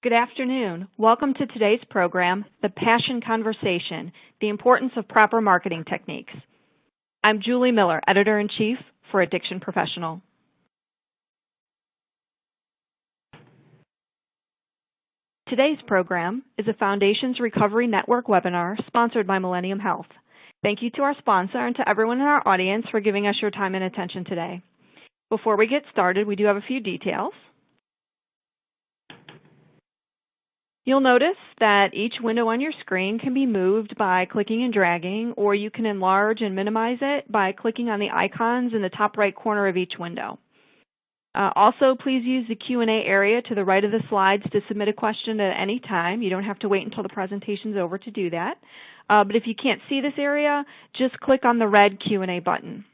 Good afternoon. Welcome to today's program, The Passion Conversation, The Importance of Proper Marketing Techniques. I'm Julie Miller, Editor-in-Chief for Addiction Professional. Today's program is a Foundations Recovery Network webinar sponsored by Millennium Health. Thank you to our sponsor and to everyone in our audience for giving us your time and attention today. Before we get started, we do have a few details. You'll notice that each window on your screen can be moved by clicking and dragging, or you can enlarge and minimize it by clicking on the icons in the top right corner of each window. Also, please use the Q&A area to the right of the slides to submit a question at any time. You don't have to wait until the presentation's over to do that. But if you can't see this area, just click on the red Q&A button.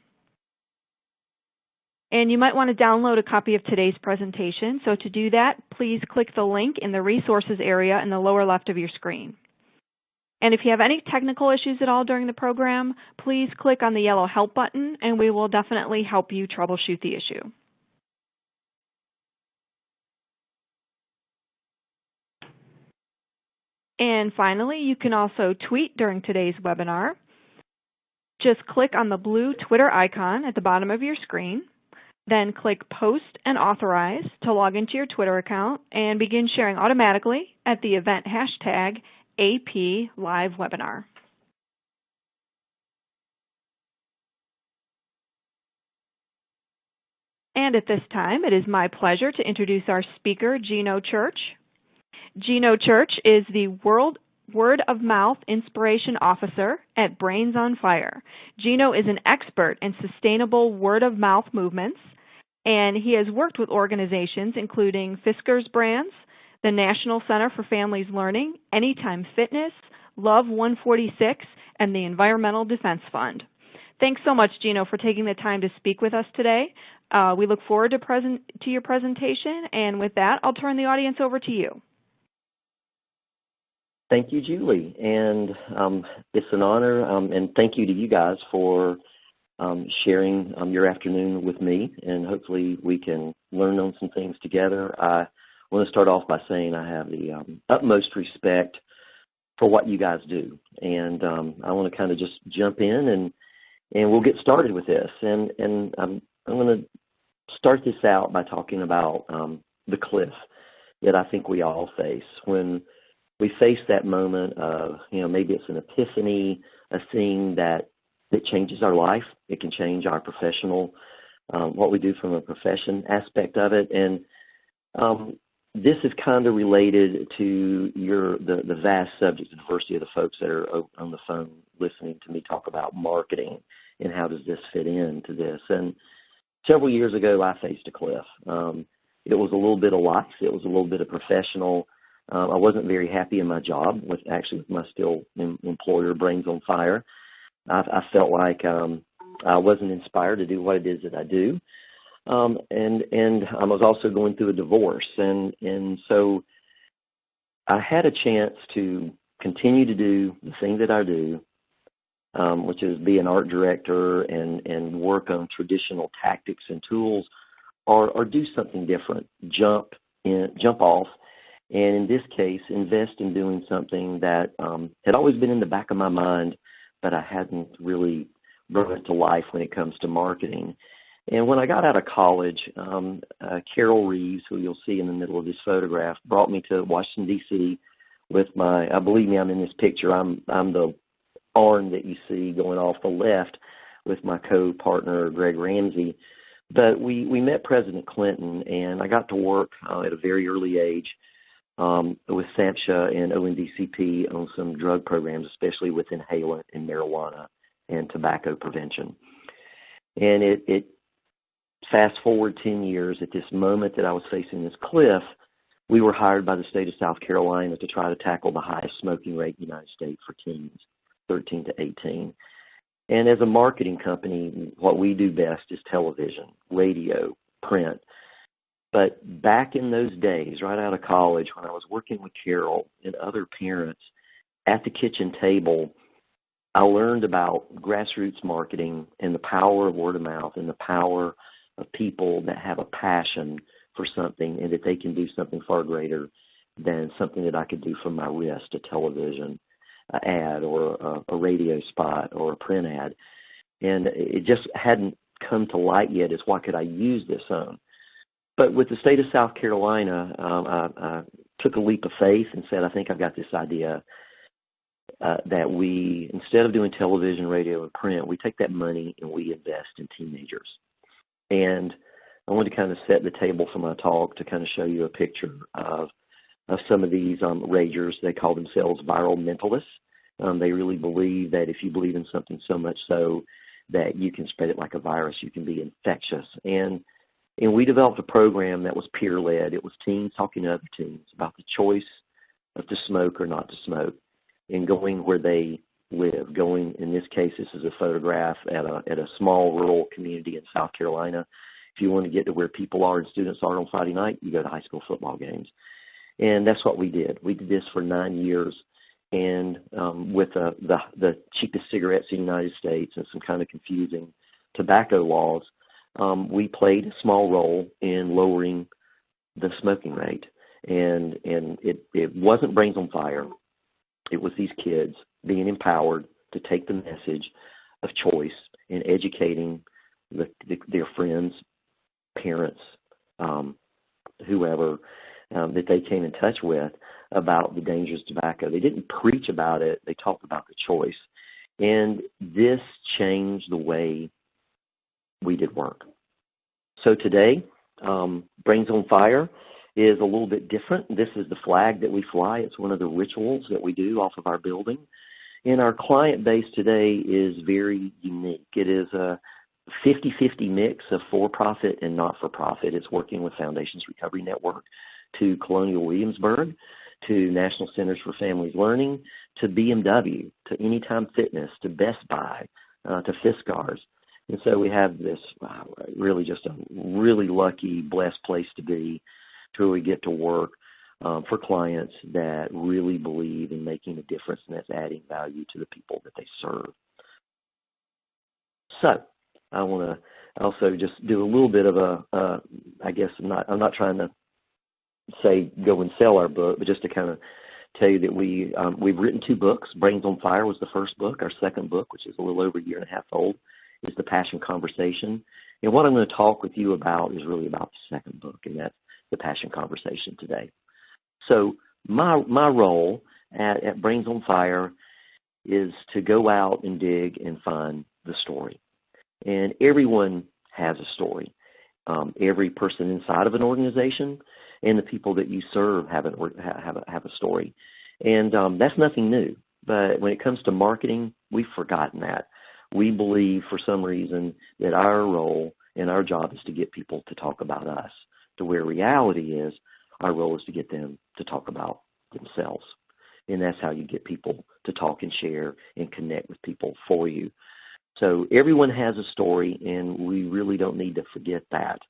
And you might want to download a copy of today's presentation. So to do that, please click the link in the resources area in the lower left of your screen. And if you have any technical issues at all during the program, please click on the yellow help button and we will definitely help you troubleshoot the issue. And finally, you can also tweet during today's webinar. Just click on the blue Twitter icon at the bottom of your screen. Then click Post and Authorize to log into your Twitter account and begin sharing automatically at the event hashtag #APLiveWebinar. And at this time, it is my pleasure to introduce our speaker, Geno Church. Geno Church is the Word of Mouth Inspiration Officer at Brains on Fire. Geno is an expert in sustainable word of mouth movements, and he has worked with organizations including Fiskars Brands, the National Center for Families Learning, Anytime Fitness, Love 146, and the Environmental Defense Fund. Thanks so much, Geno, for taking the time to speak with us today. We look forward to your presentation, and with that, I'll turn the audience over to you. Thank you, Julie, and it's an honor, and thank you to you guys for sharing your afternoon with me, and hopefully we can learn on some things together. I want to start off by saying I have the utmost respect for what you guys do, and I want to kind of just jump in and we'll get started with this. And I'm going to start this out by talking about the cliff that I think we all face when we face that moment of, maybe it's an epiphany, a thing that changes our life. It can change our professional, what we do from a profession aspect of it. And this is kind of related to the vast subject, the diversity of the folks that are on the phone listening to me talk about marketing and how does this fit into this. And several years ago, I faced a cliff. It was a little bit of life. It was a little bit of professional. I wasn't very happy in my job with my still employer, Brains on Fire. I felt like I wasn't inspired to do what it is that I do. And I was also going through a divorce. And so I had a chance to continue to do the thing that I do, which is be an art director and work on traditional tactics and tools, or do something different, jump off. And in this case, invest in doing something that had always been in the back of my mind, but I hadn't really brought it to life when it comes to marketing. And when I got out of college, Carol Reeves, who you'll see in the middle of this photograph, brought me to Washington, D.C. with believe me, I'm in this picture. I'm the arm that you see going off the left with my co-partner, Greg Ramsey. But we met President Clinton, and I got to work at a very early age with SAMHSA and ONDCP on some drug programs, especially with inhalant and marijuana and tobacco prevention. And it fast forward 10 years, at this moment that I was facing this cliff, we were hired by the state of South Carolina to try to tackle the highest smoking rate in the United States for teens, 13 to 18. And as a marketing company, what we do best is television, radio, print. But back in those days, right out of college, when I was working with Carol and other parents at the kitchen table, I learned about grassroots marketing and the power of word of mouth and the power of people that have a passion for something and that they can do something far greater than something that I could do from my wrist, a television ad or a radio spot or a print ad. And it just hadn't come to light yet as what could I use this on. But with the state of South Carolina, I took a leap of faith and said, I think I've got this idea that we, instead of doing television, radio, and print, we take that money and we invest in teenagers. And I wanted to kind of set the table for my talk to kind of show you a picture of some of these ragers. They call themselves viral mentalists. They really believe that if you believe in something so much so that you can spread it like a virus, you can be infectious. And we developed a program that was peer-led. It was teens talking to other teens about the choice of to smoke or not to smoke, and going where they live. Going, in this case, this is a photograph at a small rural community in South Carolina. If you want to get to where people are and students are on Friday night, you go to high school football games. And that's what we did. We did this for 9 years, and with the cheapest cigarettes in the United States and some kind of confusing tobacco laws, we played a small role in lowering the smoking rate. And it wasn't Brains on Fire. It was these kids being empowered to take the message of choice and educating their friends, parents, whoever that they came in touch with about the dangers of tobacco. They didn't preach about it. They talked about the choice. And this changed the way we did work. So today, Brains on Fire is a little bit different. This is the flag that we fly. It's one of the rituals that we do off of our building. And our client base today is very unique. It is a 50-50 mix of for-profit and not-for-profit. It's working with Foundations Recovery Network, to Colonial Williamsburg, to National Centers for Families Learning, to BMW, to Anytime Fitness, to Best Buy, to Fiskars. And so we have this really just a really lucky, blessed place to be, to where we get to work for clients that really believe in making a difference and that's adding value to the people that they serve. So I want to also just do a little bit of I guess I'm not trying to say go and sell our book, but just to kind of tell you that we've written 2 books. Brains on Fire was the first book. Our second book, which is a little over a year and a half old, is The Passion Conversation. And what I'm going to talk with you about is really about the second book, and that's The Passion Conversation today. So my role at Brains on Fire is to go out and dig and find the story. And everyone has a story. Every person inside of an organization and the people that you serve have a story. And that's nothing new. But when it comes to marketing, we've forgotten that. We believe for some reason that our role and our job is to get people to talk about us, to where reality is our role is to get them to talk about themselves. And that's how you get people to talk and share and connect with people for you. So everyone has a story, and we really don't need to forget that.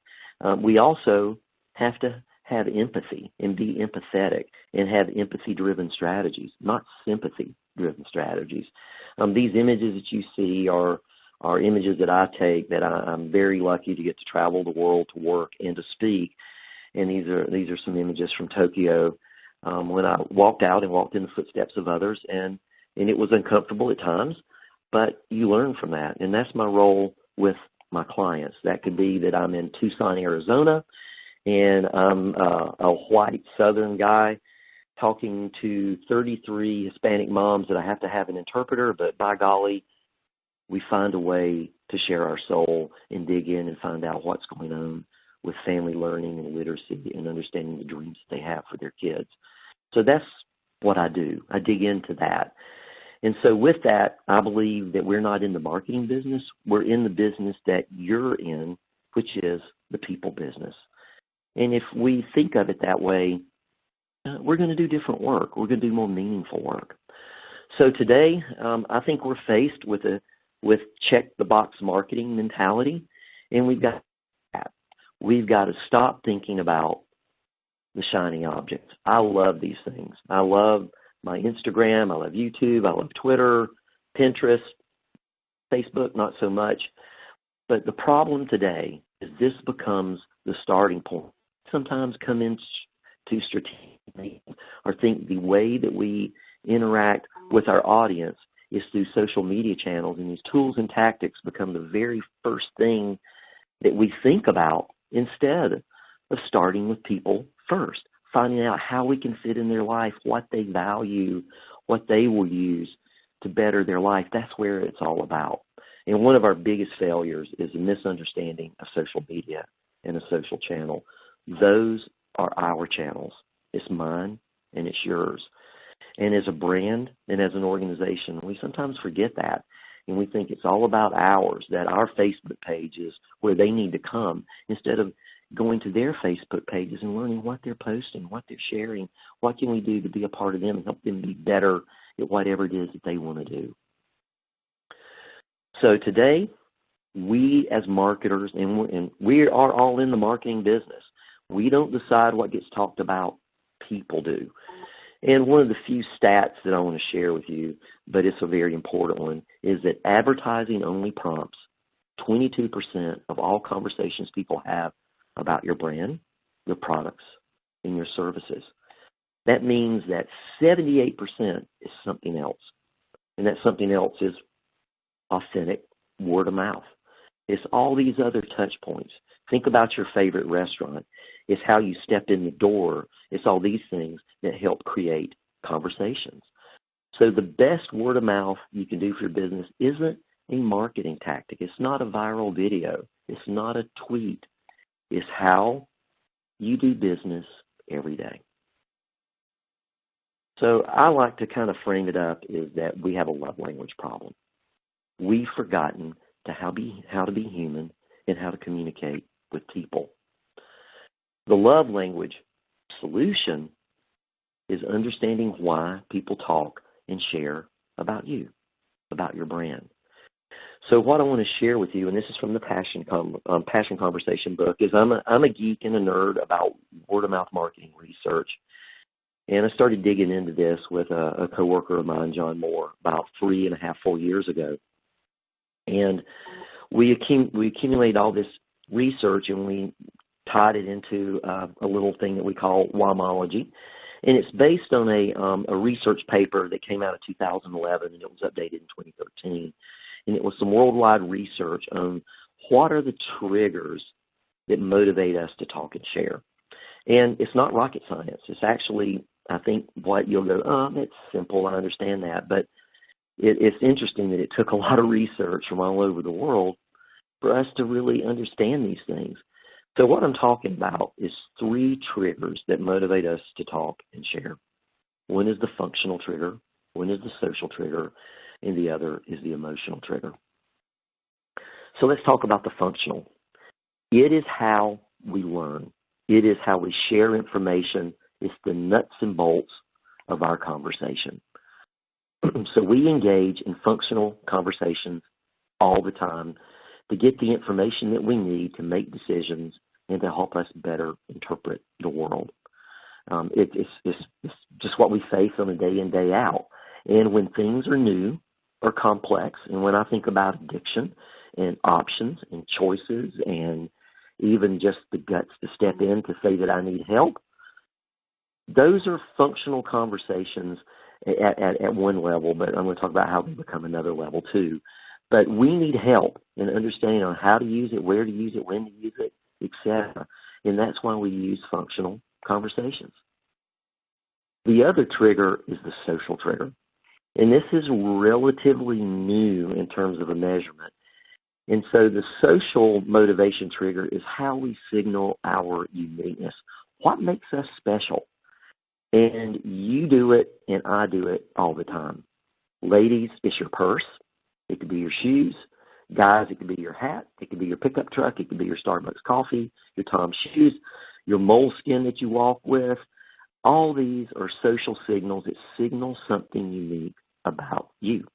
We also have to have empathy and be empathetic and have empathy-driven strategies, not sympathy-driven strategies. These images that you see are images that I take that I'm very lucky to get to travel the world to work and to speak. And these are some images from Tokyo when I walked out and walked in the footsteps of others, and it was uncomfortable at times, but you learn from that. And that's my role with my clients. That could be that I'm in Tucson, Arizona, and I'm a white Southern guy talking to 33 Hispanic moms that I have to have an interpreter, but by golly, we find a way to share our soul and dig in and find out what's going on with family learning and literacy and understanding the dreams that they have for their kids. So that's what I do. I dig into that. And so with that, I believe that we're not in the marketing business. We're in the business that you're in, which is the people business. And if we think of it that way, we're going to do different work. We're going to do more meaningful work. So today, I think we're faced with check-the-box marketing mentality, and we've got that. We've got to stop thinking about the shiny objects. I love these things. I love my Instagram. I love YouTube. I love Twitter, Pinterest, Facebook, not so much. But the problem today is this becomes the starting point. Sometimes come in to strategic or think the way that we interact with our audience is through social media channels, and these tools and tactics become the very first thing that we think about instead of starting with people first, finding out how we can fit in their life, what they value, what they will use to better their life. That's where it's all about. And one of our biggest failures is a misunderstanding of social media and a social channel. Those are our channels. It's mine and it's yours. And as a brand and as an organization, we sometimes forget that. And we think it's all about ours, that our Facebook page is where they need to come, instead of going to their Facebook pages and learning what they're posting, what they're sharing, what can we do to be a part of them and help them be better at whatever it is that they want to do. So today, we as marketers, and we are all in the marketing business, we don't decide what gets talked about, people do. And one of the few stats that I want to share with you, but it's a very important one, is that advertising only prompts 22% of all conversations people have about your brand, your products, and your services. That means that 78% is something else. And that something else is authentic word of mouth. It's all these other touch points. Think about your favorite restaurant. It's how you step in the door. It's all these things that help create conversations. So the best word of mouth you can do for your business isn't a marketing tactic. It's not a viral video. It's not a tweet. It's how you do business every day. So I like to kind of frame it up is that we have a love language problem. We've forgotten how to be human and how to communicate with people. The love language solution is understanding why people talk and share about you, about your brand. So what I want to share with you, and this is from the Passion Conversation book, is I'm a geek and a nerd about word-of-mouth marketing research. And I started digging into this with a coworker of mine, John Moore, about 4 years ago. And we accumulated all this research, and we tied it into a little thing that we call Whymology. And it's based on a research paper that came out in 2011, and it was updated in 2013. And it was some worldwide research on what are the triggers that motivate us to talk and share. And it's not rocket science. It's actually, I think, what you'll go, it's simple, I understand that. But it's interesting that it took a lot of research from all over the world for us to really understand these things. So what I'm talking about is 3 triggers that motivate us to talk and share. One is the functional trigger, one is the social trigger, and the other is the emotional trigger. So let's talk about the functional. It is how we learn. It is how we share information. It's the nuts and bolts of our conversation. So we engage in functional conversations all the time to get the information that we need to make decisions and to help us better interpret the world. It's just what we face on a day in, day out. And when things are new or complex, and when I think about addiction and options and choices and even just the guts to step in to say that I need help, those are functional conversations at one level, but I'm going to talk about how they become another level too. But we need help in understanding on how to use it, where to use it, when to use it, etc. And that's why we use functional conversations. The other trigger is the social trigger. And this is relatively new in terms of a measurement. And so the social motivation trigger is how we signal our uniqueness. What makes us special? And you do it and I do it all the time. Ladies, it's your purse. It could be your shoes. Guys, it could be your hat. It could be your pickup truck. It could be your Starbucks coffee, your Tom's shoes, your moleskin that you walk with. All these are social signals that signal something unique about you.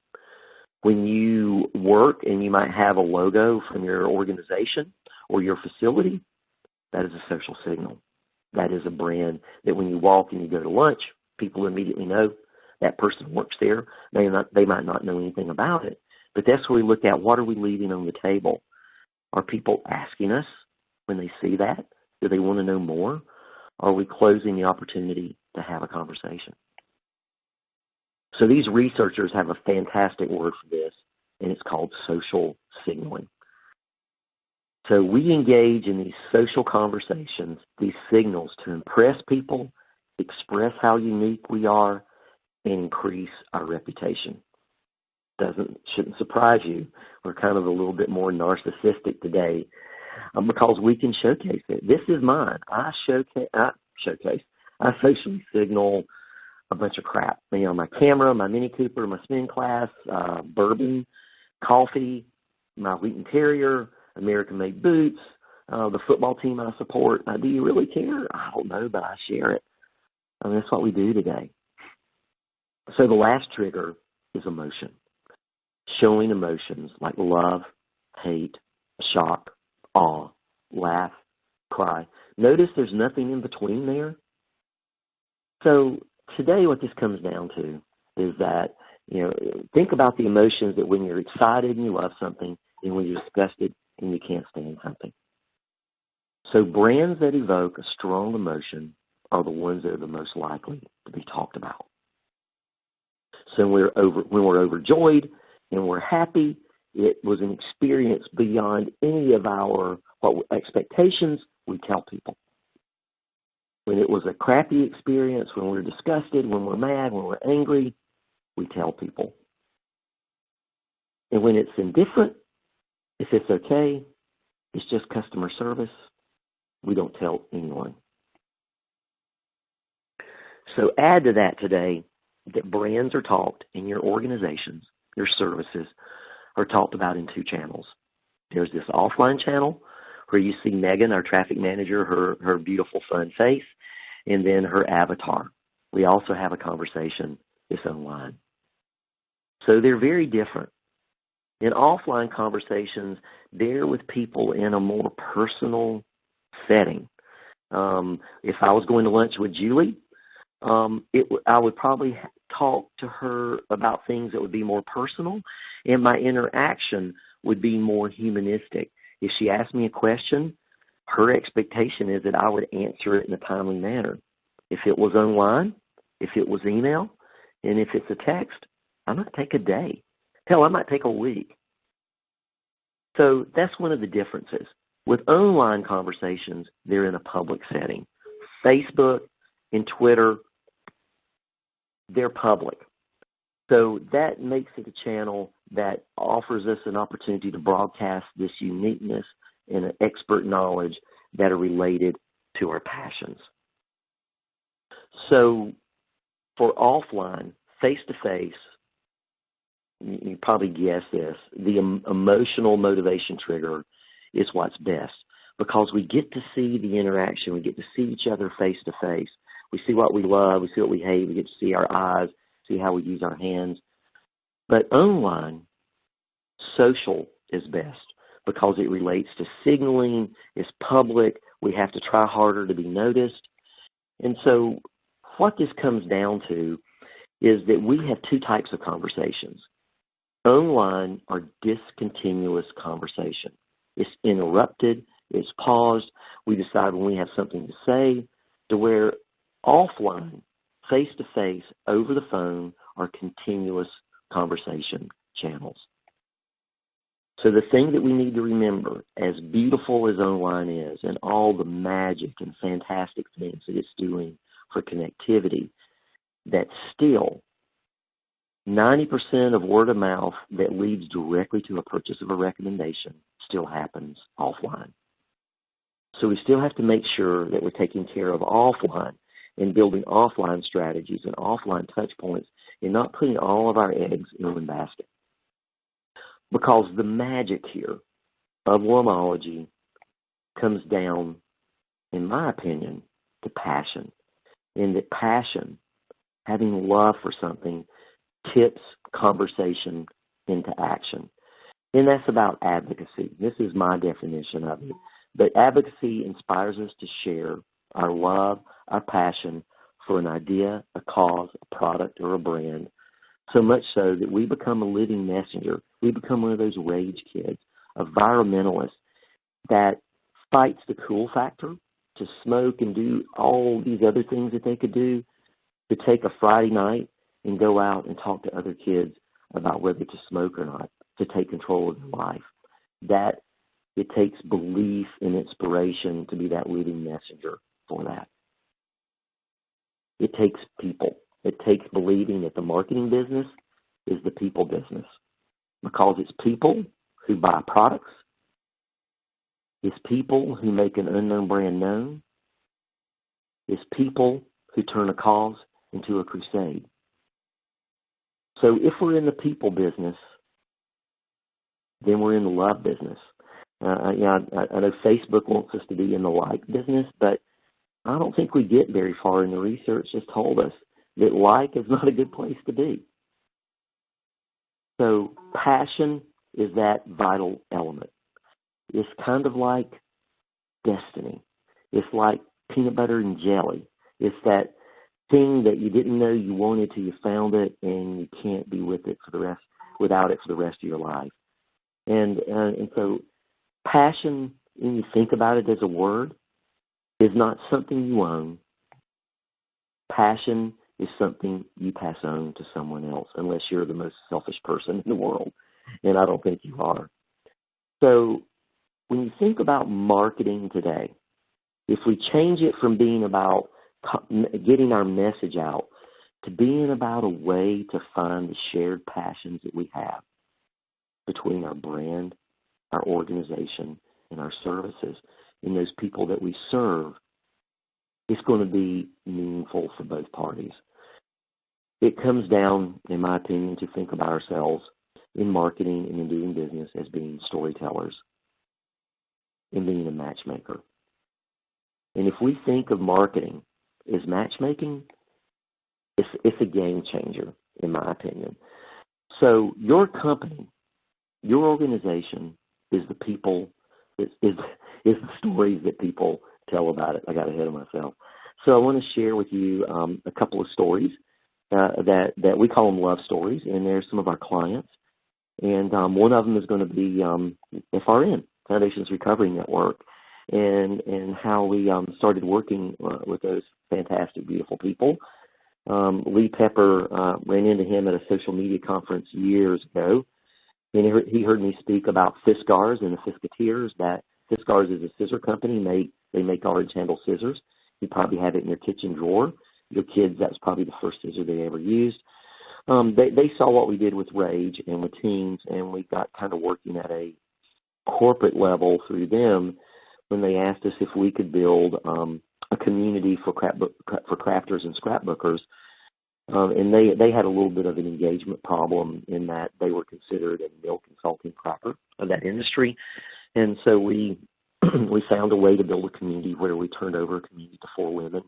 When you work and you might have a logo from your organization or your facility, that is a social signal. That is a brand that when you walk and you go to lunch, people immediately know that person works there. They might not know anything about it, but that's where we look at what are we leaving on the table. Are people asking us when they see that? Do they want to know more? are we closing the opportunity to have a conversation? So these researchers have a fantastic word for this, and it's called social signaling. So we engage in these social conversations, these signals to impress people, express how unique we are, and increase our reputation. Shouldn't surprise you. We're kind of a little bit more narcissistic today because we can showcase it. This is mine. I socially signal a bunch of crap. My camera, my Mini Cooper, my spin class, bourbon, coffee, my Wheaton Terrier, American-made boots, the football team I support. Do you really care? I don't know, but I share it. That's what we do today. So the last trigger is emotion. Showing emotions like love, hate, shock, awe, laugh, cry. Notice there's nothing in between there. So today what this comes down to is that, think about the emotions that when you're excited and you love something and when you're disgusted and you can't stand something. So brands that evoke a strong emotion are the ones that are the most likely to be talked about. So when we're overjoyed and we're happy, it was an experience beyond any of our expectations, we tell people. When it was a crappy experience, when we're disgusted, when we're mad, when we're angry, we tell people. And when it's indifferent, if it's okay, it's just customer service, we don't tell anyone. So add to that today that brands are talked in your organizations, your services, are talked about in two channels. There's this offline channel where you see Megan, our traffic manager, her beautiful fun face, and then her avatar. We also have a conversation that's online. So they're very different. In offline conversations, they're with people in a more personal setting. If I was going to lunch with Julie, I would probably talk to her about things that would be more personal, and my interaction would be more humanistic. If she asked me a question, her expectation is that I would answer it in a timely manner. If it was online, if it was email, and if it's a text, I might take a day. Hell, I might take a week. So that's one of the differences. With online conversations, they're in a public setting. Facebook and Twitter, they're public. So that makes it a channel that offers us an opportunity to broadcast this uniqueness and expert knowledge that are related to our passions. So for offline, face-to-face, you probably guess this, the emotional motivation trigger is what's best because we get to see the interaction. We get to see each other face-to-face. We see what we love. We see what we hate. We get to see our eyes, see how we use our hands. But online, social is best because it relates to signaling. It's public. We have to try harder to be noticed. And so what this comes down to is that we have two types of conversations. Online are discontinuous conversation. It's interrupted. It's paused. We decide when we have something to say, to where offline, face-to-face, over the phone, are continuous conversation channels. So the thing that we need to remember, as beautiful as online is and all the magic and fantastic things that it's doing for connectivity, that still 90% of word of mouth that leads directly to a purchase of a recommendation still happens offline. So we still have to make sure that we're taking care of offline and building offline strategies and offline touch points and not putting all of our eggs in one basket. Because the magic here of Womeology comes down, in my opinion, to passion. And that passion, having love for something, tips conversation into action. And that's about advocacy. This is my definition of it. But advocacy inspires us to share our love, our passion for an idea, a cause, a product, or a brand, so much so that we become a living messenger. We become one of those rage kids, a environmentalist that fights the cool factor to smoke and do all these other things that they could do, to take a Friday night and go out and talk to other kids about whether to smoke or not, to take control of their life. That it takes belief and inspiration to be that living messenger for that. It takes people. It takes believing that the marketing business is the people business, because it's people who buy products. It's people who make an unknown brand known. It's people who turn a cause into a crusade. So if we're in the people business, then we're in the love business. I know Facebook wants us to be in the like business, but I don't think we get very far, and the research has told us that like is not a good place to be. So passion is that vital element. It's kind of like destiny. It's like peanut butter and jelly. It's that thing that you didn't know you wanted till you found it, and you can't be without it for the rest of your life. And so passion, when you think about it as a word, is not something you own. Passion is something you pass on to someone else, unless you're the most selfish person in the world, and I don't think you are. So when you think about marketing today, if we change it from being about getting our message out to being about a way to find the shared passions that we have between our brand, our organization, and our services, and those people that we serve, it's going to be meaningful for both parties. It comes down, in my opinion, to think about ourselves in marketing and in doing business as being storytellers and being a matchmaker. And if we think of marketing as matchmaking, it's a game changer, in my opinion. So your company, your organization is the people, is the stories that people tell about it. I got ahead of myself. So I want to share with you a couple of stories that we call them love stories, and they're some of our clients. And one of them is going to be FRN, Foundations Recovery Network, and how we started working with those fantastic, beautiful people. Lee Pepper ran into him at a social media conference years ago, and he heard me speak about Fiskars and the Fisketeers. That Fiskars is a scissor company. They make orange handle scissors. You probably have it in your kitchen drawer. Your kids, that was probably the first scissor they ever used. They saw what we did with Rage and with teens, and we got kind of working at a corporate level through them when they asked us if we could build a community for crafters and scrapbookers. And they had a little bit of an engagement problem in that they were considered a mill consulting proper of that industry. And so we found a way to build a community where we turned over a community to 4 women.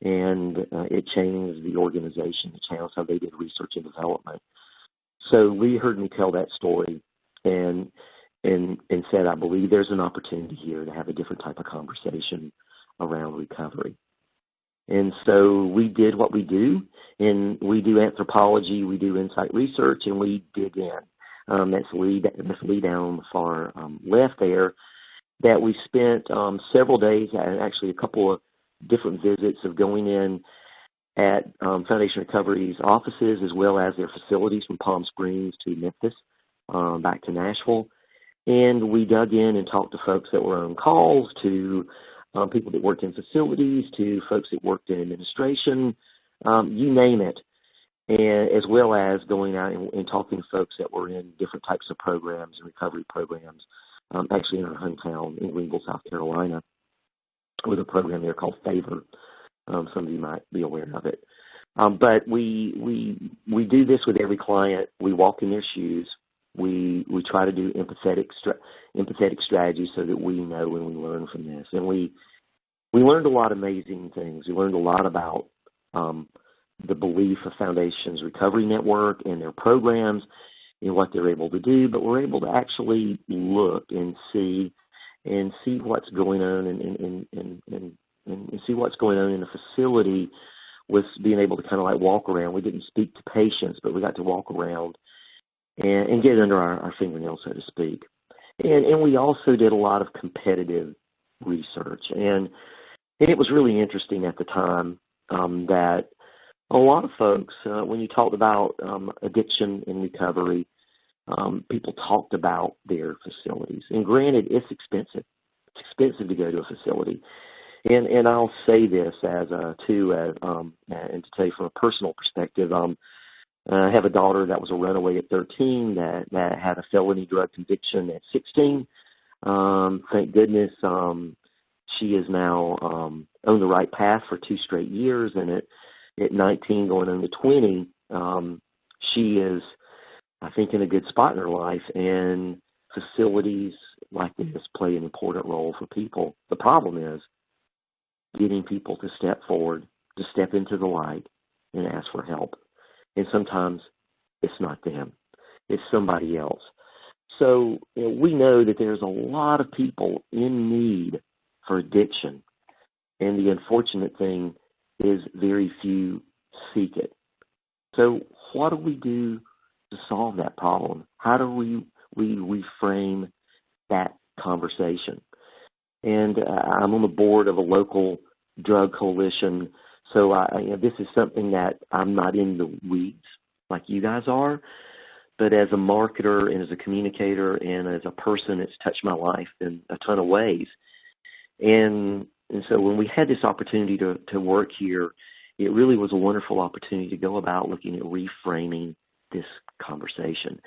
And it changed the organization. It changed how they did research and development. So Lee heard me tell that story and said, I believe there's an opportunity here to have a different type of conversation around recovery. And so we did what we do, and we do anthropology, we do insight research, and we dig in. That's Lee down on the far left there, that we spent several days, actually a couple of different visits of going in at Foundation Recovery's offices as well as their facilities from Palm Springs to Memphis, back to Nashville. And we dug in and talked to folks that were on calls, to people that worked in facilities, to folks that worked in administration, you name it, and as well as going out and talking to folks that were in different types of programs and recovery programs, actually in our hometown in Greenville, South Carolina, with a program there called Favor. Some of you might be aware of it. But we do this with every client. We walk in their shoes. We try to do empathetic strategies so that we know and we learn from this. And we learned a lot of amazing things. We learned a lot about the belief of Foundations Recovery Network and their programs and what they're able to do. But we're able to actually look and see what's going on and see what's going on in a facility with being able to kind of like walk around. We didn't speak to patients, but we got to walk around and get under our fingernails, so to speak. And we also did a lot of competitive research. And And it was really interesting at the time that a lot of folks, when you talked about addiction and recovery, people talked about their facilities. And granted, it's expensive. It's expensive to go to a facility. And I'll say this and to tell you from a personal perspective, I have a daughter that was a runaway at 13 that had a felony drug conviction at 16. Thank goodness she is now on the right path for 2 straight years, and at 19 going on to 20, she is, I think, in a good spot in her life, and facilities like this play an important role for people. The problem is getting people to step forward, to step into the light and ask for help. And sometimes it's not them. It's somebody else. So we know that there's a lot of people in need for addiction. And the unfortunate thing is very few seek it. So what do we do to solve that problem? How do we reframe that conversation? And I'm on the board of a local drug coalition, so this is something that I'm not in the weeds like you guys are, but as a marketer and as a communicator and as a person, it's touched my life in a ton of ways. And so when we had this opportunity to work here, it really was a wonderful opportunity to go about looking at reframing this conversation.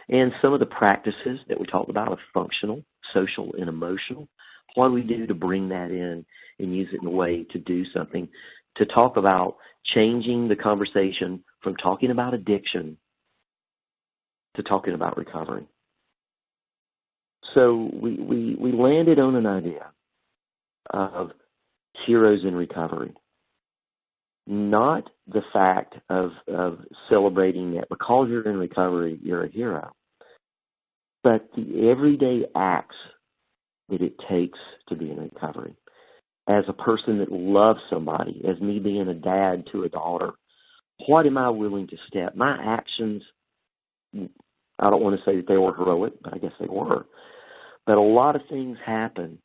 And some of the practices that we talked about are functional, social, and emotional. What do we do to bring that in and use it in a way to do something, to talk about changing the conversation from talking about addiction to talking about recovery? So we landed on an idea of heroes in recovery. Not the fact of celebrating that because you're in recovery, you're a hero, but the everyday acts that it takes to be in recovery. As a person that loves somebody, as me being a dad to a daughter, what am I willing to step? My actions, I don't want to say that they were heroic, but I guess they were. But a lot of things happen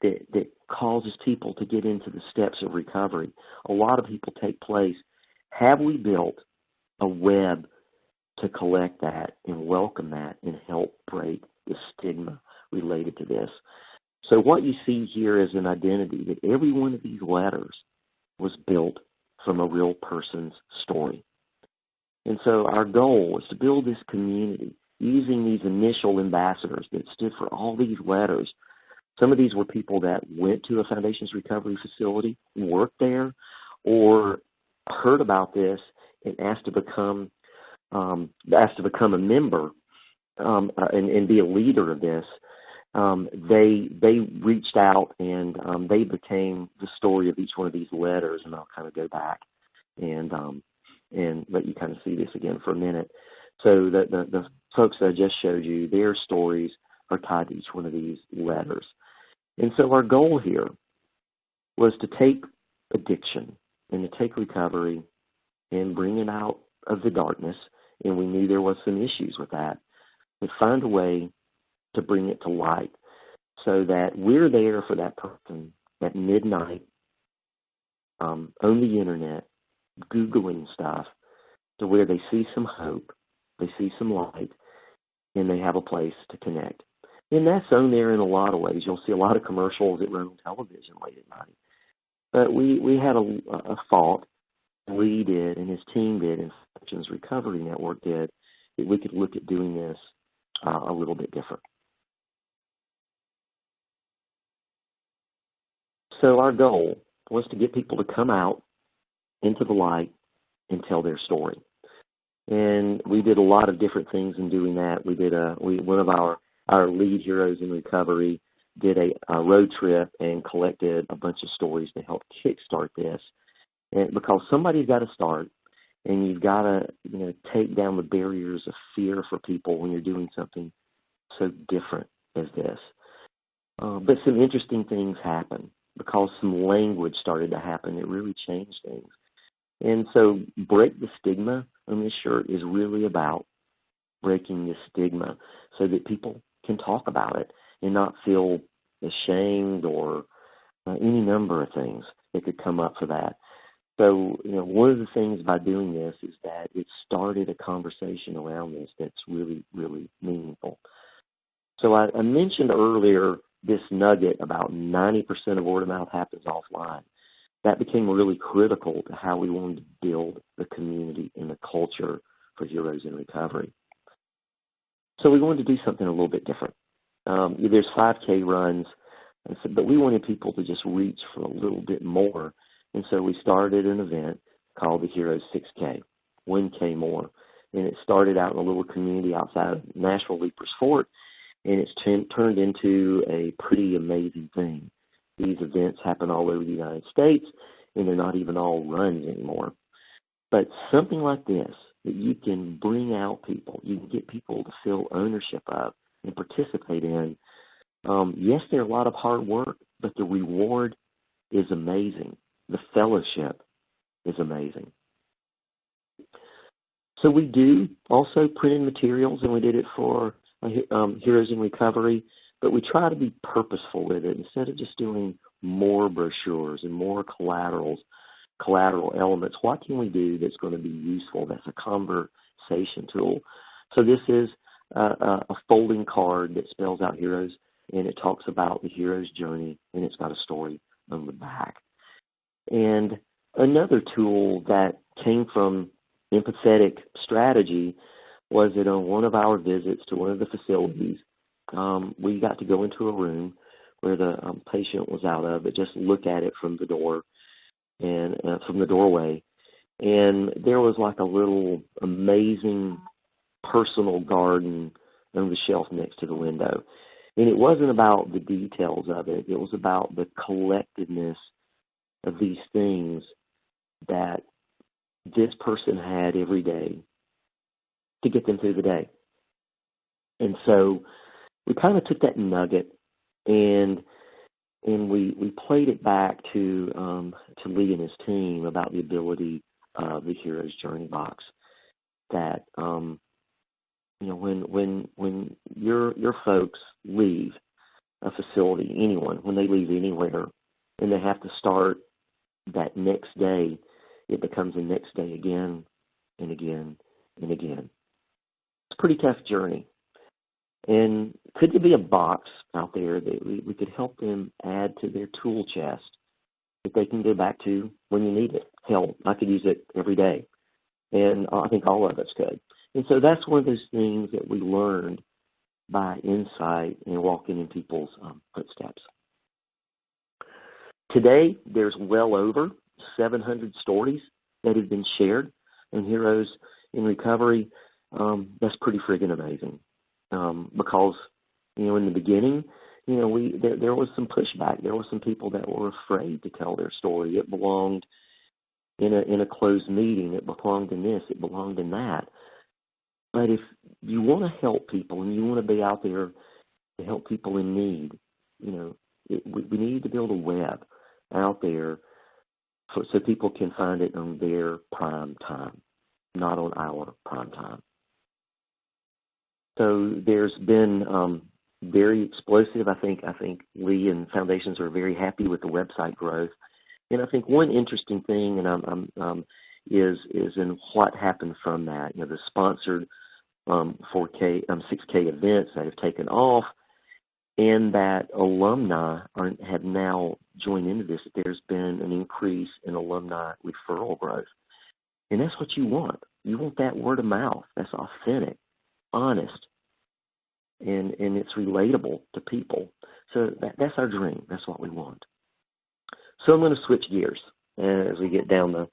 that causes people to get into the steps of recovery. A lot of people take place. Have we built a web to collect that and welcome that and help break the stigma related to this? So what you see here is an identity that every one of these letters was built from a real person's story. And so our goal was to build this community using these initial ambassadors that stood for all these letters. Some of these were people that went to a Foundations Recovery facility, worked there, or heard about this and asked to become a member and be a leader of this. They reached out and they became the story of each one of these letters. And I'll kind of go back and let you kind of see this again for a minute. So the folks that I just showed you, their stories are tied to each one of these letters. And so our goal here was to take addiction and to take recovery and bring it out of the darkness. And we knew there was some issues with that, but find a way to bring it to light so that we're there for that person at midnight on the internet, Googling stuff, to where they see some hope, they see some light, and they have a place to connect. And that's on there in a lot of ways. You'll see a lot of commercials that run on television late at night. But we had a thought, Lee did and his team did, and Foundations Recovery Network did, that we could look at doing this a little bit different. So our goal was to get people to come out into the light and tell their story. And we did a lot of different things in doing that. We did one of our lead heroes in recovery did a road trip and collected a bunch of stories to help kickstart this. And because somebody's got to start, and you've got to take down the barriers of fear for people when you're doing something so different as this. But some interesting things happened because some language started to happen. It really changed things. And so Break the Stigma on this shirt is really about breaking the stigma so that people can talk about it and not feel ashamed or any number of things that could come up for that. So, one of the things by doing this is that it started a conversation around this that's really, really meaningful. So I mentioned earlier this nugget about 90% of word of mouth happens offline. That became really critical to how we wanted to build the community and the culture for Heroes in Recovery. So we wanted to do something a little bit different. There's 5K runs, but we wanted people to just reach for a little bit more. And so we started an event called the Heroes 6K, 1K more. And it started out in a little community outside of Nashville, Leapers Fort, and it's turned into a pretty amazing thing. These events happen all over the United States, and they're not even all runs anymore. But something like this, that you can bring out people, you can get people to feel ownership of and participate in. Yes, they're a lot of hard work, but the reward is amazing. The fellowship is amazing. So we do also printed materials, and we did it for Heroes in Recovery, but we try to be purposeful with it. Instead of just doing more brochures and more collateral elements, what can we do that's going to be useful, that's a conversation tool? So this is a folding card that spells out Heroes, and it talks about the hero's journey, and it's got a story on the back. And another tool that came from empathetic strategy was that on one of our visits to one of the facilities, we got to go into a room where the patient was out of, but just look at it from the door and from the doorway. And there was like a little amazing personal garden on the shelf next to the window. And it wasn't about the details of it. It was about the collectedness of these things that this person had every day to get them through the day. And so we kind of took that nugget and we played it back to Lee and his team about the ability of the Hero's Journey box. That when your folks leave a facility, anyone, when they leave anywhere, and they have to start that next day, it becomes the next day again and again and again. It's a pretty tough journey. And could there be a box out there that we could help them add to their tool chest that they can go back to when you need it? Hell, I could use it every day. And I think all of us could. And so that's one of those things that we learned by insight and walking in people's footsteps. Today, there's well over 700 stories that have been shared in Heroes in Recovery. That's pretty friggin' amazing. Because, in the beginning, there was some pushback. There were some people that were afraid to tell their story. It belonged in a closed meeting. It belonged in this. It belonged in that. But if you want to help people and you want to be out there to help people in need, we need to build a web out there so people can find it on their prime time, not on our prime time. So there's been very explosive. I think Lee and Foundations are very happy with the website growth. And I think one interesting thing, is in what happened from that. The sponsored 6K events that have taken off, and that alumni have now joined into this. There's been an increase in alumni referral growth, and that's what you want. You want that word of mouth. That's authentic, honest, and it's relatable to people. So that's our dream. That's what we want. So I'm going to switch gears as we get down the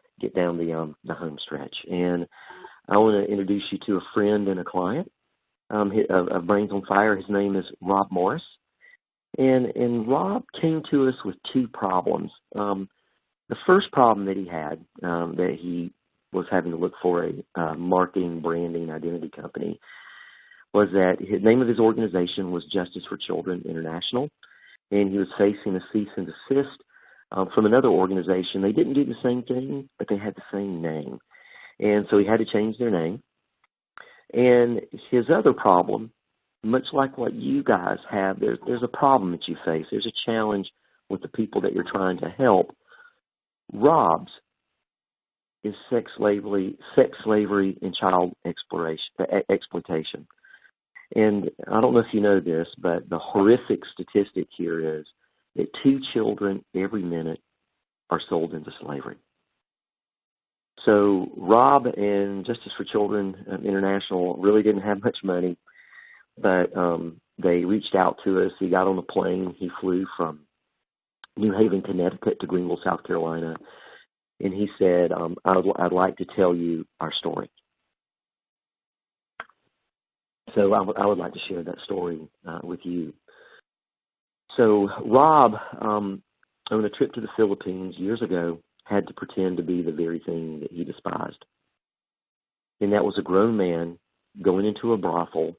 home stretch, and I want to introduce you to a friend and a client of Brains on Fire. His name is Rob Morris, and Rob came to us with two problems. The first problem that he had, that he was having to look for a marketing, branding, identity company, was that the name of his organization was Justice for Children International, and he was facing a cease and desist from another organization. They didn't do the same thing, but they had the same name. And so he had to change their name. And his other problem, much like what you guys have, there's a problem that you face. There's a challenge with the people that you're trying to help, robs is sex slavery, and child exploitation. And I don't know if you know this, but the horrific statistic here is that 2 children every minute are sold into slavery. So Rob and Justice for Children International really didn't have much money, but they reached out to us. He got on a plane. He flew from New Haven, Connecticut to Greenville, South Carolina, and he said, I'd like to tell you our story. So I would like to share that story with you. So Rob, on a trip to the Philippines years ago, had to pretend to be the very thing that he despised. And that was a grown man going into a brothel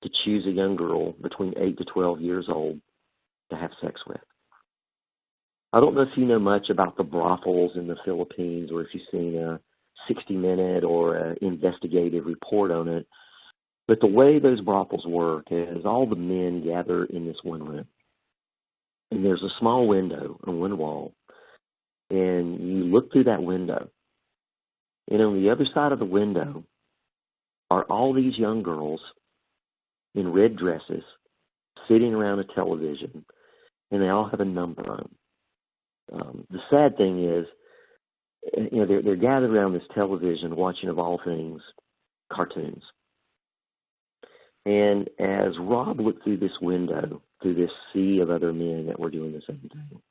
to choose a young girl between 8 to 12 years old to have sex with. I don't know if you know much about the brothels in the Philippines, or if you've seen a 60-minute or an investigative report on it, but the way those brothels work is all the men gather in this one room. And there's a small window on one wall, and you look through that window, and on the other side of the window are all these young girls in red dresses sitting around a television, and they all have a number on them. The sad thing is, they're gathered around this television watching, of all things, cartoons. And as Rob looked through this window, through this sea of other men that were doing the same thing,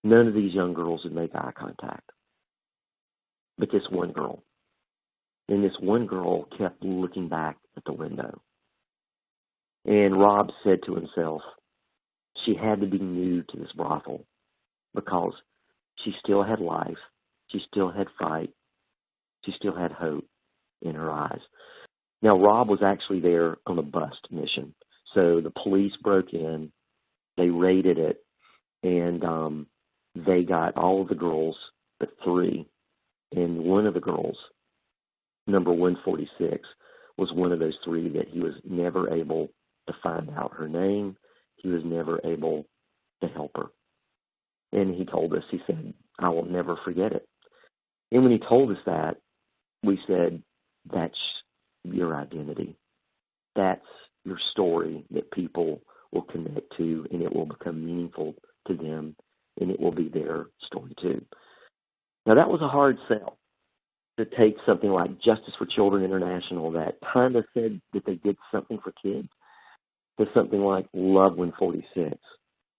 none of these young girls would make eye contact. But this one girl. And this one girl kept looking back at the window. And Rob said to himself, she had to be new to this brothel, because she still had life, she still had fight, she still had hope in her eyes. Now, Rob was actually there on a bust mission. So the police broke in, they raided it, and they got all of the girls but 3. And one of the girls, number 146, was one of those 3 that he was never able to find out her name. He was never able to help her. And he told us, he said, I will never forget it. And when he told us that, we said, that's your identity. That's your story that people will connect to, and it will become meaningful to them, and it will be their story too. Now, that was a hard sell, to take something like Justice for Children International that kind of said that they did something for kids, to something like Love 146.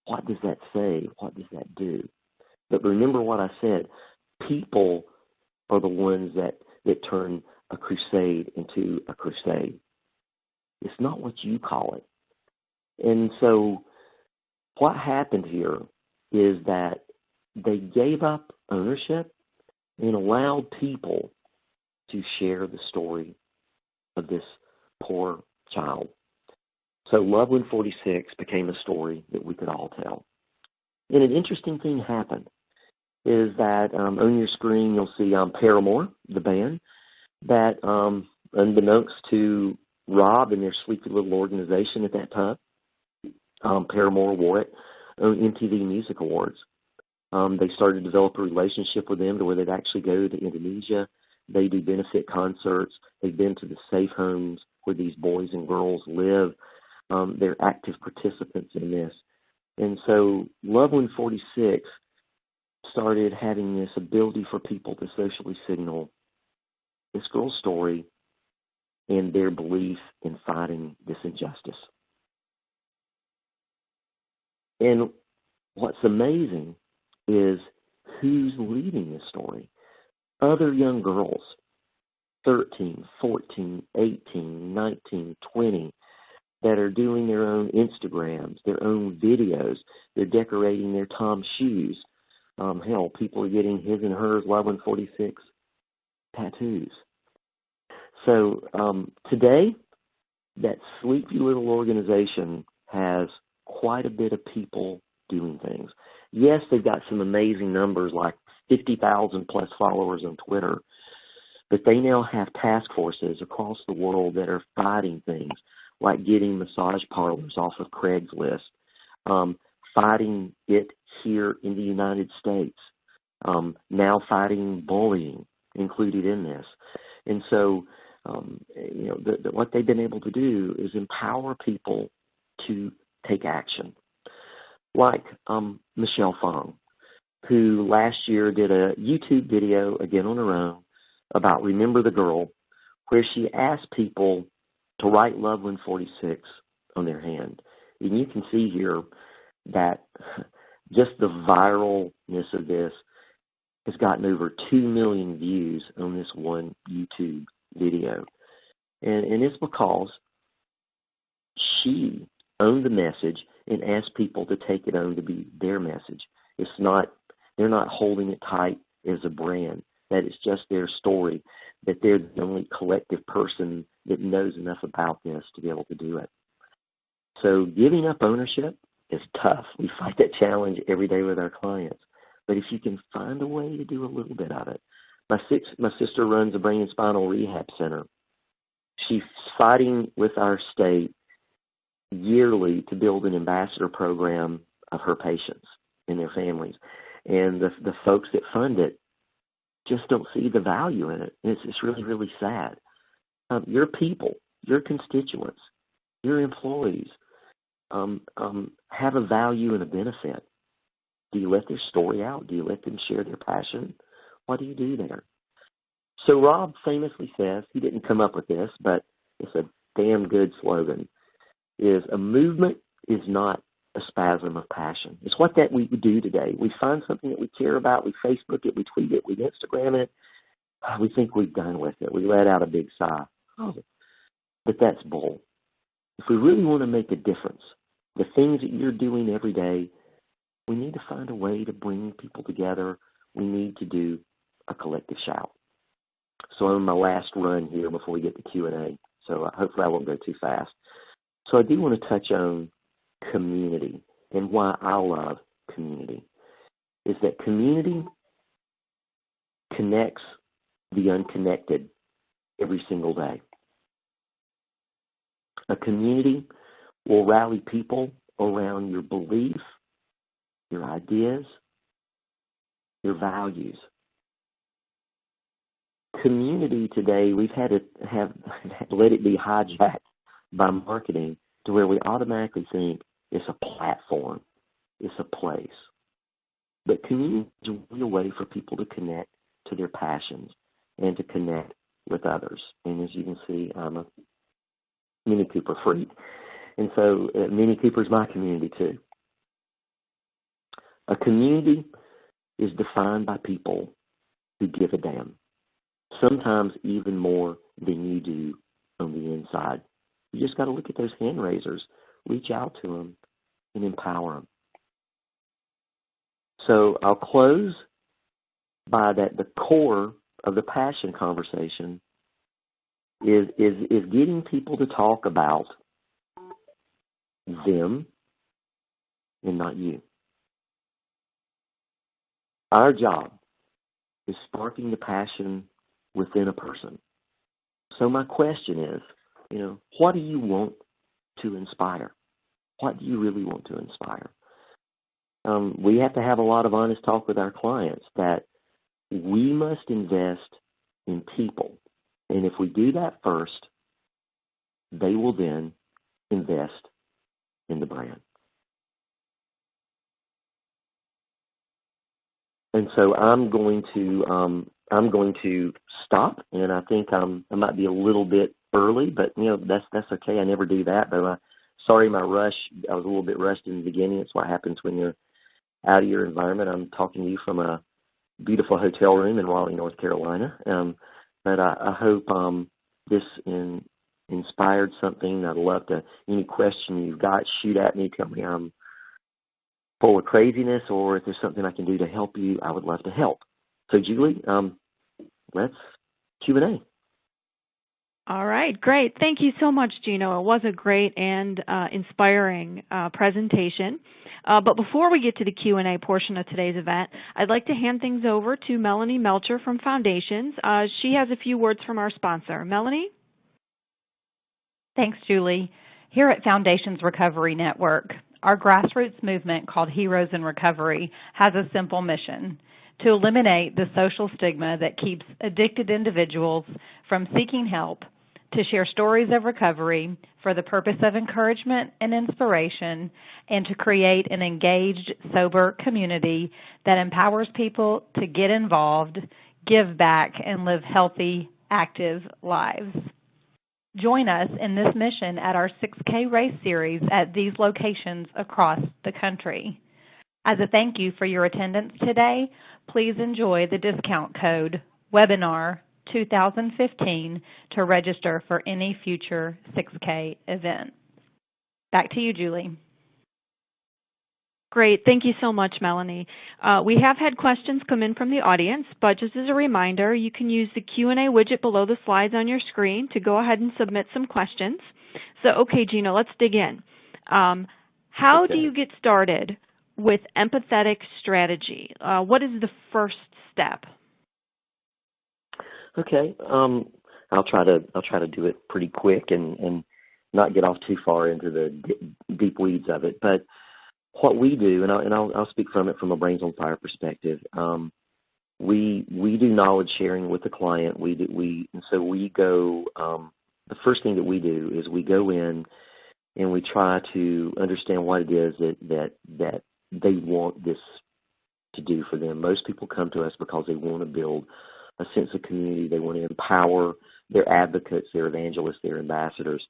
What does that say? What does that do? But remember what I said. People are the ones that turn a crusade into a crusade. It's not what you call it. And so what happened here is that they gave up ownership and allowed people to share the story of this poor child. So Love 146 became a story that we could all tell. And an interesting thing happened is that on your screen you'll see Paramore, the band, that unbeknownst to Rob and their sleepy little organization at that time, Paramore wore it on MTV Music Awards. They started to develop a relationship with them to where they'd actually go to Indonesia. They do benefit concerts. They've been to the safe homes where these boys and girls live. They're active participants in this. And so Love 146 started having this ability for people to socially signal this girl's story and their belief in fighting this injustice. And what's amazing is who's leading this story. Other young girls, 13, 14, 18, 19, 20, that are doing their own Instagrams, their own videos. They're decorating their Tom shoes. Hell, people are getting his and hers Love 146 tattoos. So today, that sleepy little organization has quite a bit of people doing things. Yes, they've got some amazing numbers, like 50,000 plus followers on Twitter, but they now have task forces across the world that are fighting things like getting massage parlors off of Craigslist, fighting it here in the United States, now fighting bullying included in this. And so, what they've been able to do is empower people to take action. Like Michelle Fong, who last year did a YouTube video, again on her own, about Remember the Girl, where she asked people to write Loveland 46 on their hand. And you can see here that just the viralness of this has gotten over 2 million views on this one YouTube video. And it's because she owned the message and asked people to take it on to be their message. They're not holding it tight as a brand. That is just their story, that they're the only collective person that knows enough about this to be able to do it. So giving up ownership is tough. We fight that challenge every day with our clients. But if you can find a way to do a little bit of it. My sister runs a brain and spinal rehab center. She's fighting with our state yearly to build an ambassador program of her patients and their families. And the folks that fund it just don't see the value in it. And it's really, really sad. Your people, your constituents, your employees have a value and a benefit. Do you let their story out? Do you let them share their passion? What do you do there? So Rob famously says, he didn't come up with this, but it's a damn good slogan, is a movement is not a spasm of passion. It's what that we do today. We find something that we care about, we Facebook it, we tweet it, we Instagram it, we think we've done with it. We let out a big sigh. Oh, but that's bull. If we really want to make a difference, the things that you're doing every day, we need to find a way to bring people together. We need to do a collective shout. So I'm on my last run here before we get to Q&A, so hopefully I won't go too fast. So I do want to touch on community and why I love community. Is that community connects the unconnected every single day. A community will rally people around your belief, your ideas, your values. Community today, we've had to let it be hijacked by marketing to where we automatically think it's a platform, it's a place. But community is really a way for people to connect to their passions and to connect with others. And as you can see, I'm a Mini Cooper freak. And so Mini Cooper is my community too. A community is defined by people who give a damn, sometimes even more than you do on the inside. You just got to look at those hand raisers, reach out to them, and empower them. So I'll close by that the core of the passion conversation is getting people to talk about them and not you. Our job is sparking the passion within a person. So my question is, what do you want to inspire? What do you really want to inspire? We have to have a lot of honest talk with our clients that we must invest in people. And if we do that first, they will then invest in the brand. And so I'm going to stop, and I think I might be a little bit early, but that's okay. I never do that. But sorry, my rush. I was a little bit rushed in the beginning. It's what happens when you're out of your environment. I'm talking to you from a beautiful hotel room in Raleigh, North Carolina. But I hope this inspired something. I'd love to. Any question you've got, shoot at me. Tell me I'm full of craziness, or if there's something I can do to help you, I would love to help. So, Julie, let's Q&A. All right, great. Thank you so much, Geno. It was a great and inspiring presentation. But before we get to the Q&A portion of today's event, I'd like to hand things over to Melanie Melcher from Foundations. She has a few words from our sponsor. Melanie? Thanks, Julie. Here at Foundations Recovery Network, our grassroots movement called Heroes in Recovery has a simple mission: to eliminate the social stigma that keeps addicted individuals from seeking help, to share stories of recovery for the purpose of encouragement and inspiration, and to create an engaged, sober community that empowers people to get involved, give back, and live healthy, active lives. Join us in this mission at our 6K race series at these locations across the country. As a thank you for your attendance today, please enjoy the discount code webinar 2015 to register for any future 6K event. Back to you, Julie. Great. Thank you so much, Melanie. We have had questions come in from the audience, but just as a reminder, you can use the Q&A widget below the slides on your screen to go ahead and submit some questions. So, okay, Geno, let's dig in. How do you get started with empathetic strategy? What is the first step? Okay, I'll try to do it pretty quick and not get off too far into the deep weeds of it. But what we do, and I'll speak from a Brains on Fire perspective. We do knowledge sharing with the client. So we go. The first thing that we do is we go in and we try to understand what it is that they want this to do for them. Most people come to us because they want to build a sense of community. They want to empower their advocates, their evangelists, their ambassadors.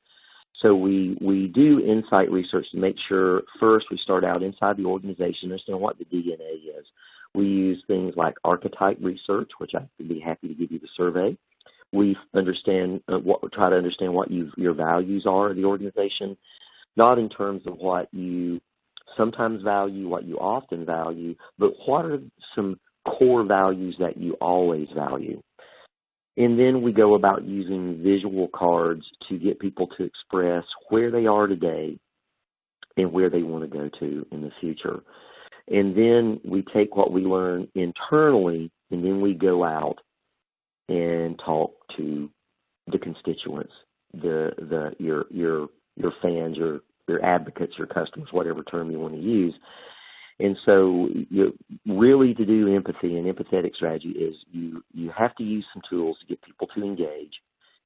So we do insight research to make sure, first, we start out inside the organization, understand what the DNA is. We use things like archetype research, which I'd be happy to give you the survey. We try to understand what your values are in the organization, not in terms of what you sometimes value, what you often value, but what are some core values that you always value. And then we go about using visual cards to get people to express where they are today and where they want to go to in the future. And then we take what we learn internally, and then we go out and talk to the constituents, your fans, your advocates, your customers, whatever term you want to use. And so really to do empathy and empathetic strategy is you have to use some tools to get people to engage.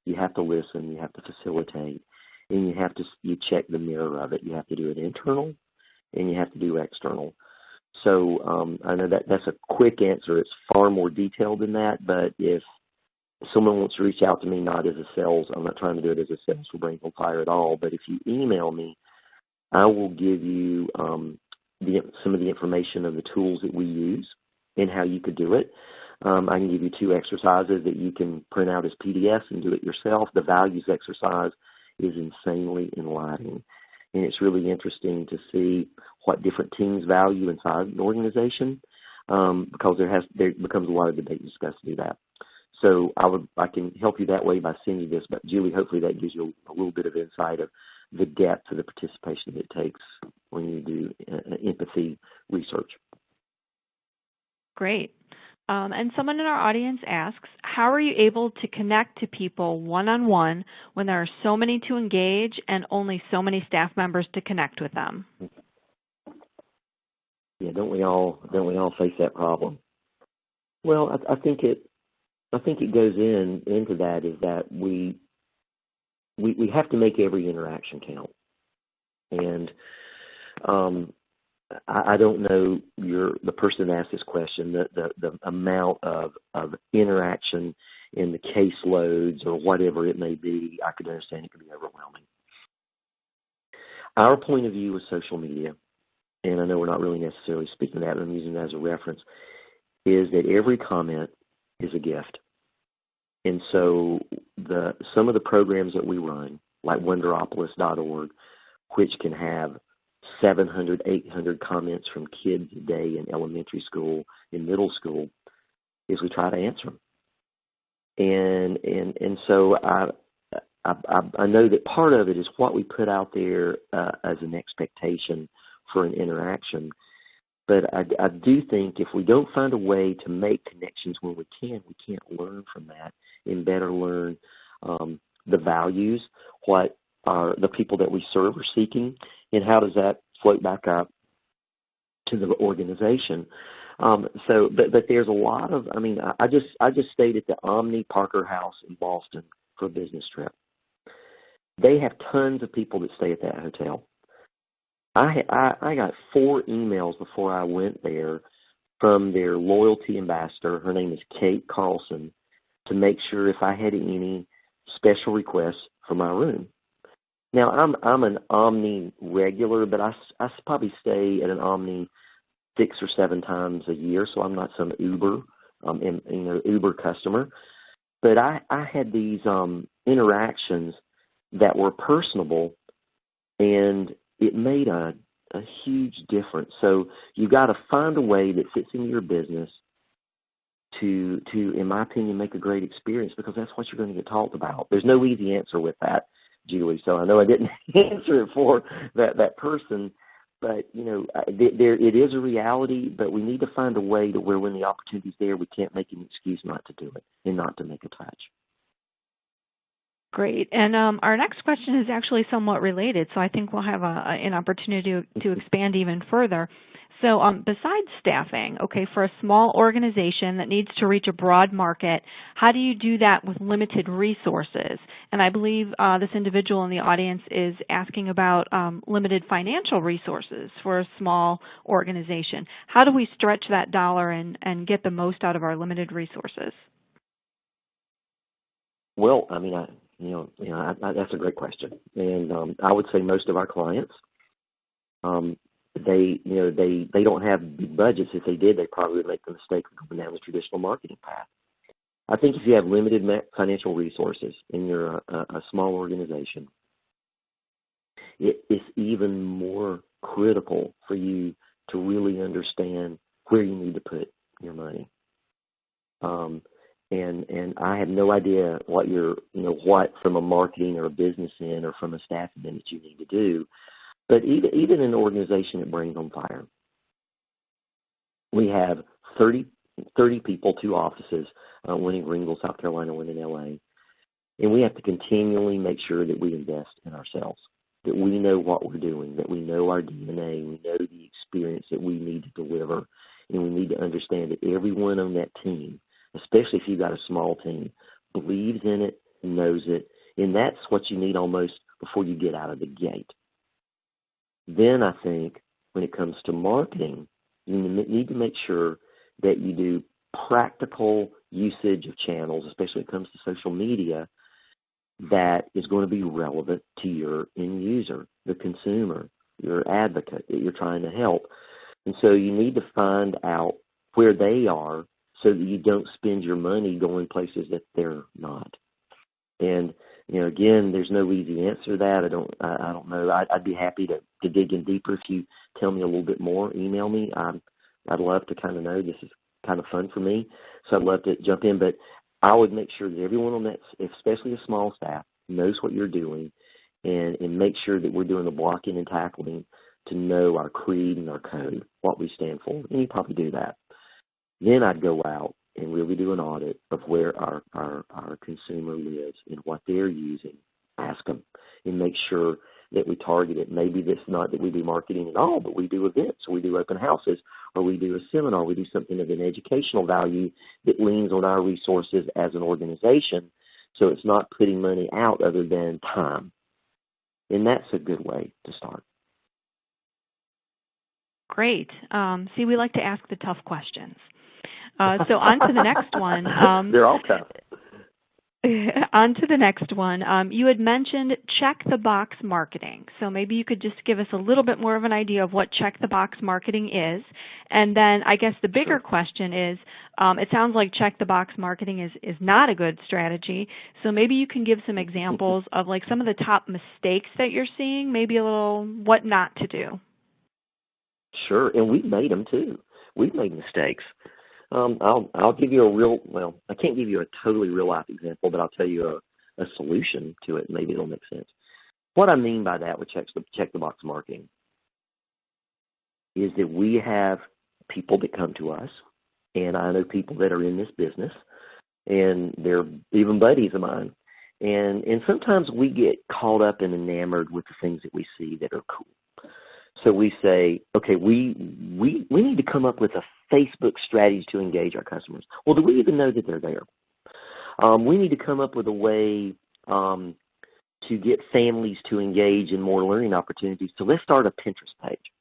You have to listen. You have to facilitate. And you check the mirror of it. You have to do it internal, and you have to do external. So I know that's a quick answer. It's far more detailed than that. But if someone wants to reach out to me, not as a sales, I'm not trying to do it as a sales for Brains on Fire at all. But if you email me, I will give you some of the information of the tools that we use and how you could do it. I can give you 2 exercises that you can print out as PDFs and do it yourself. The values exercise is insanely enlightening, and it's really interesting to see what different teams value inside an organization because there becomes a lot of debate and discuss to do that. So I can help you that way by sending you this, but Julie, hopefully that gives you a little bit of insight of the depth of the participation that it takes when you do empathy research. Great. And someone in our audience asks, how are you able to connect to people one-on-one when there are so many to engage and only so many staff members to connect with them? Yeah, don't we all face that problem? Well, I think it goes into that is that we have to make every interaction count. And I don't know the person that asked this question, the amount of interaction in the caseloads or whatever it may be. I could understand it could be overwhelming. Our point of view with social media, and I know we're not really necessarily speaking to that, but I'm using that as a reference, is that every comment is a gift. And so some of the programs that we run, like Wonderopolis.org, which can have 700, 800 comments from kids a day in elementary school, in middle school, is we try to answer them. And so I know that part of it is what we put out there as an expectation for an interaction. But I do think if we don't find a way to make connections when we can't learn from that and better learn the values, what are the people that we serve are seeking, and how does that float back up to the organization. But there's a lot of, I just stayed at the Omni Parker House in Boston for a business trip. They have tons of people that stay at that hotel. I got 4 emails before I went there from their loyalty ambassador. Her name is Kate Carlson, to make sure if I had any special requests for my room. Now, I'm an Omni regular, but I probably stay at an Omni 6 or 7 times a year, so I'm not some Uber customer. But I had these interactions that were personable, and it made a huge difference. So you got to find a way that fits in your business to, in my opinion, make a great experience, because that's what you're going to get talked about. There's no easy answer with that, Julie. So I know I didn't answer it for that person, but it is a reality. But we need to find a way to where when the opportunity's there, we can't make an excuse not to do it and not to make a touch. Great. And our next question is actually somewhat related, so I think we'll have an opportunity to expand even further. So besides staffing, for a small organization that needs to reach a broad market, how do you do that with limited resources? And I believe this individual in the audience is asking about limited financial resources for a small organization. How do we stretch that dollar and get the most out of our limited resources? Well, that's a great question, and I would say most of our clients, they don't have big budgets. If they did, they probably would make the mistake of going down the traditional marketing path. I think if you have limited financial resources and you're a small organization, it's even more critical for you to really understand where you need to put your money. And I have no idea what what from a marketing or a business end or from a staffing end that you need to do. But even an organization that Brains on Fire, we have 30 people, 2 offices, one in Greenville, South Carolina, one in LA. And we have to continually make sure that we invest in ourselves, that we know what we're doing, that we know our DNA, we know the experience that we need to deliver. And we need to understand that everyone on that team, especially if you've got a small team, believes in it, knows it, and that's what you need almost before you get out of the gate. Then I think when it comes to marketing, you need to make sure that you do practical usage of channels, especially when it comes to social media, that is going to be relevant to your end user, the consumer, your advocate that you're trying to help. And so you need to find out where they are so that you don't spend your money going places that they're not. And again, there's no easy answer to that. I don't know. I'd be happy to dig in deeper if you tell me a little bit more. Email me. I'd love to kind of know. This is kind of fun for me, so I'd love to jump in. But I would make sure that everyone on that, especially a small staff, knows what you're doing, and make sure that we're doing the blocking and tackling to know our creed and our code, what we stand for. And you probably do that. Then I'd go out and really do an audit of where our consumer lives and what they're using. Ask them and make sure that we target it. Maybe it's not that we do marketing at all, but we do events, or we do open houses, or we do a seminar. We do something of an educational value that leans on our resources as an organization, so it's not putting money out other than time. And that's a good way to start. Great. See, we like to ask the tough questions. So on to the next one. They're all tough. On to the next one. You had mentioned check-the-box marketing. So maybe you could just give us a little bit more of an idea of what check-the-box marketing is. And then I guess the bigger question is, it sounds like check-the-box marketing is not a good strategy. So maybe you can give some examples of like some of the top mistakes that you're seeing, maybe a little what not to do. Sure, and we've made them too. We've made mistakes. I'll give you I can't give you a totally real-life example, but I'll tell you a solution to it. Maybe it'll make sense. What I mean by that with check-the-box marketing is that we have people that come to us, and I know people that are in this business, and they're even buddies of mine. And sometimes we get caught up and enamored with the things that we see that are cool. So we say, okay, we need to come up with a Facebook strategy to engage our customers. Well, do we even know that they're there? We need to come up with a way to get families to engage in more learning opportunities. So let's start a Pinterest page.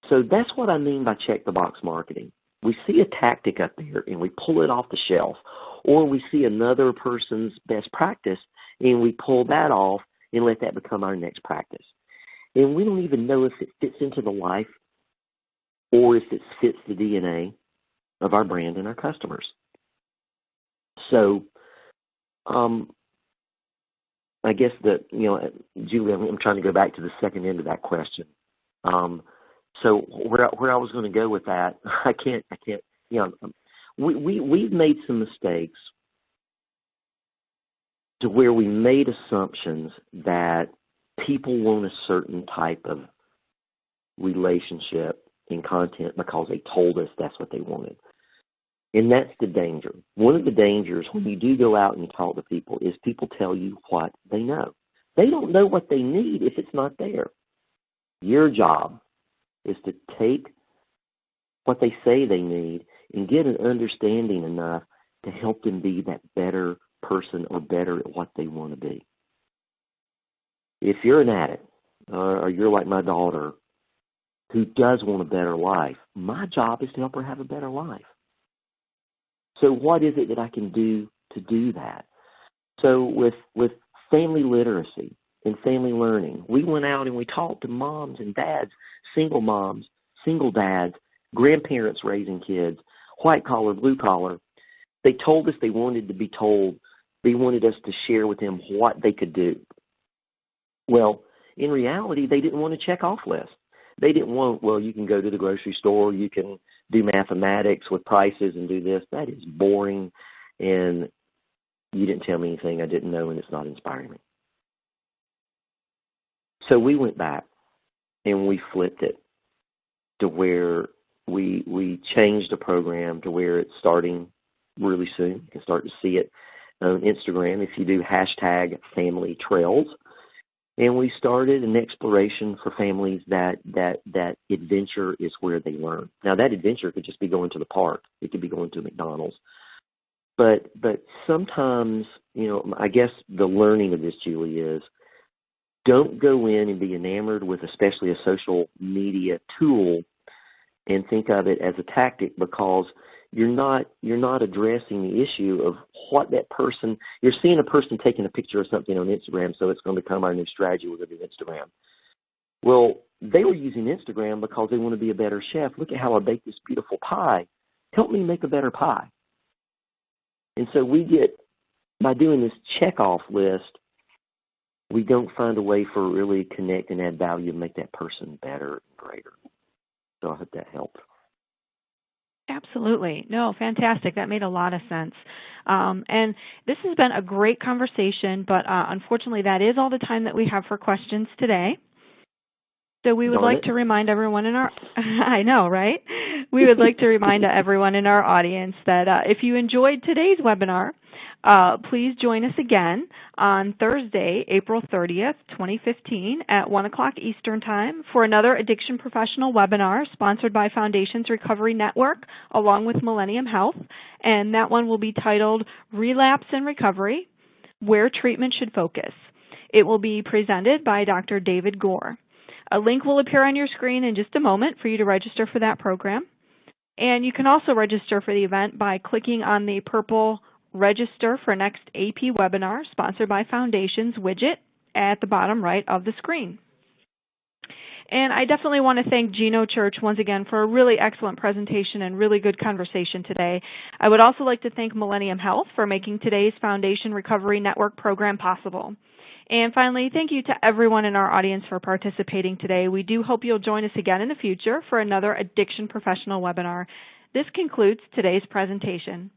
So that's what I mean by check-the-box marketing. We see a tactic up there, and we pull it off the shelf. Or we see another person's best practice, and we pull that off and let that become our next practice. And we don't even know if it fits into the life or if it fits the DNA of our brand and our customers. So I guess that, Julie, I'm trying to go back to the second end of that question. So where I was going to go with that, I can't. We've made some mistakes to where we made assumptions that people want a certain type of relationship in content because they told us that's what they wanted. And that's the danger. One of the dangers when you do go out and you talk to people is people tell you what they know. They don't know what they need if it's not there. Your job is to take what they say they need and get an understanding enough to help them be that better person or better at what they want to be. If you're an addict or you're like my daughter who does want a better life, my job is to help her have a better life. So what is it that I can do to do that? So with family literacy and family learning, we went out and we talked to moms and dads, single moms, single dads, grandparents raising kids, white collar, blue collar. They told us they wanted to be told. They wanted us to share with them what they could do. Well, in reality, they didn't want a check-off list. They didn't want, well, you can go to the grocery store, you can do mathematics with prices and do this. That is boring, and you didn't tell me anything I didn't know, and it's not inspiring me. So we went back, and we flipped it to where we changed the program to where it's starting really soon. You can start to see it on Instagram if you do hashtag family trails. And we started an exploration for families that adventure is where they learn. Now, that adventure could just be going to the park. It could be going to McDonald's. But sometimes, I guess the learning of this, Julie, is don't go in and be enamored with especially a social media tool and think of it as a tactic, because you're not addressing the issue of what that person, you're seeing a person taking a picture of something on Instagram, so it's going to become our new strategy, we're going to do Instagram. Well, they were using Instagram because they want to be a better chef. Look at how I baked this beautiful pie. Help me make a better pie. And so we get, by doing this check-off list, we don't find a way for really connect and add value and make that person better and greater. So I hope that helped. Absolutely. No, fantastic. That made a lot of sense. And this has been a great conversation, but unfortunately that is all the time that we have for questions today. So we would like to remind everyone in our, I know, right? We would like to remind everyone in our audience that if you enjoyed today's webinar, please join us again on Thursday, April 30th, 2015 at 1 o'clock Eastern Time for another Addiction Professional webinar sponsored by Foundations Recovery Network along with Millennium Health. And that one will be titled Relapse and Recovery, Where Treatment Should Focus. It will be presented by Dr. David Gore. A link will appear on your screen in just a moment for you to register for that program. And you can also register for the event by clicking on the purple Register for Next AP Webinar sponsored by Foundations widget at the bottom right of the screen. And I definitely want to thank Geno Church once again for a really excellent presentation and really good conversation today. I would also like to thank Millennium Health for making today's Foundation Recovery Network program possible. And finally, thank you to everyone in our audience for participating today. We do hope you'll join us again in the future for another Addiction Professional webinar. This concludes today's presentation.